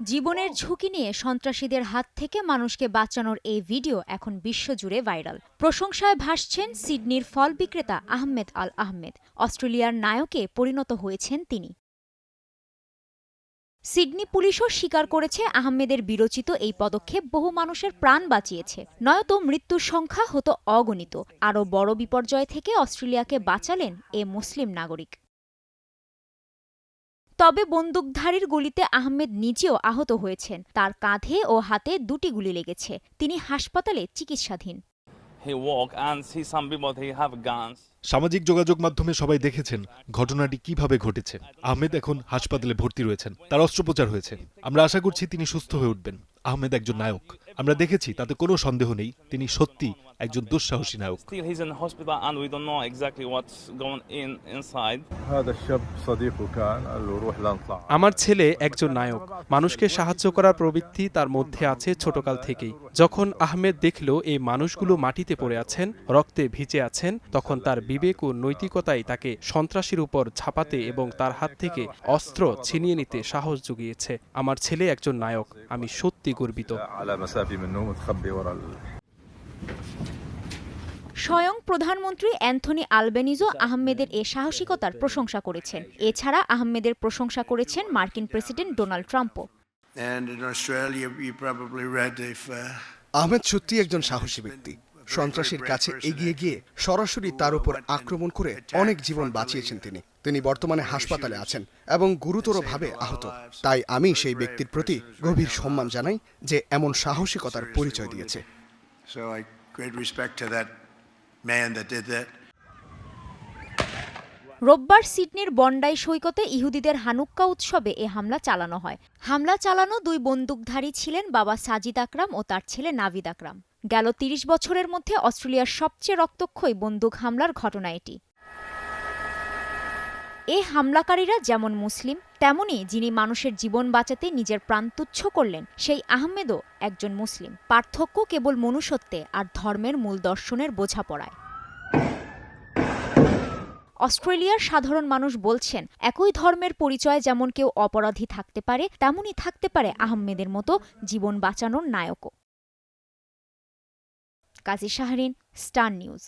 জীবনের ঝুঁকি নিয়ে সন্ত্রাসীদের হাত থেকে মানুষকে বাঁচানোর এই ভিডিও এখন বিশ্বজুড়ে ভাইরাল। প্রশংসায় ভাসছেন সিডনির ফল বিক্রেতা আহমেদ আল আহমেদ। অস্ট্রেলিয়ার নায়কে পরিণত হয়েছেন তিনি। সিডনি পুলিশও স্বীকার করেছে আহমেদের বিরচিত এই পদক্ষেপ বহু মানুষের প্রাণ বাঁচিয়েছে, নয়তো মৃত্যুর সংখ্যা হতো অগণিত। আরও বড় বিপর্যয় থেকে অস্ট্রেলিয়াকে বাঁচালেন এ মুসলিম নাগরিক। তবে বন্দুকধারীর গুলিতে আহমেদ নিজেও আহত হয়েছেন। তার কাঁধে ও হাতে দুটি গুলি লেগেছে। তিনি হাসপাতালে চিকিৎসাধীন। সামাজিক যোগাযোগ মাধ্যমে সবাই দেখেছেন ঘটনাটি কিভাবে ঘটেছে। আহমেদ এখন হাসপাতালে ভর্তি রয়েছেন, তার অস্ত্রোপচার হয়েছে। আমরা আশা করছি তিনি সুস্থ হয়ে উঠবেন। আহমেদ একজন নায়ক, আমরা দেখেছি, তাতে কোনো সন্দেহ নেই তিনি সত্যি একজন দুঃসাহসী নায়ক। আমার ছেলে একজন নায়ক, মানুষকে সাহায্য করার প্রবৃত্তি তার মধ্যে আছে ছোটকাল থেকেই। যখন আহমেদ দেখল এই মানুষগুলো মাটিতে পড়ে আছেন, রক্তে ভিজে আছেন, তখন তার বিবেক ও নৈতিকতাই তাকে সন্ত্রাসীর উপর ঝাঁপাতে এবং তার হাত থেকে অস্ত্র ছিনিয়ে নিতে সাহস জুগিয়েছে। আমার ছেলে একজন নায়ক, আমি সত্যি গর্বিত। স্বয়ং প্রধানমন্ত্রী অ্যান্থনি আলবেনিজও আহমেদের এ সাহসিকতার প্রশংসা করেছেন। এছাড়া আহমেদের প্রশংসা করেছেন মার্কিন প্রেসিডেন্ট ডোনাল্ড ট্রাম্পও। আহমেদ সত্যি একজন সাহসী ব্যক্তি। সন্ত্রাসীর কাছে এগিয়ে গিয়ে সরাসরি তার উপর আক্রমণ করে অনেক জীবন বাঁচিয়েছেন তিনি বর্তমানে হাসপাতালে আছেন এবং গুরুতরভাবে আহত। তাই আমি সেই ব্যক্তির প্রতি গভীর সম্মান জানাই যে এমন সাহসিকতার পরিচয় দিয়েছে। রোববার সিডনির বন্ডাই সৈকতে ইহুদিদের হানুক্কা উৎসবে এ হামলা চালানো হয়। হামলা চালানো দুই বন্দুকধারী ছিলেন বাবা সাজিদ আকরাম ও তার ছেলে নাভিদ আকরাম। গেল ৩০ বছরের মধ্যে অস্ট্রেলিয়ার সবচেয়ে রক্তক্ষয়ী বন্দুক হামলার ঘটনা এটি। এ হামলাকারীরা যেমন মুসলিম, তেমনি যিনি মানুষের জীবন বাঁচাতে নিজের প্রাণ তুচ্ছ করলেন সেই আহমেদও একজন মুসলিম। পার্থক্য কেবল মনুষ্যত্বে আর ধর্মের মূল দর্শনের বোঝাপড়ায়। অস্ট্রেলিয়ার সাধারণ মানুষ বলছেন, একই ধর্মের পরিচয়ে যেমন কেউ অপরাধী থাকতে পারে, তেমনই থাকতে পারে আহমেদের মতো জীবন বাঁচানোর নায়কও। কাজী শাহরিন, স্টার নিউজ।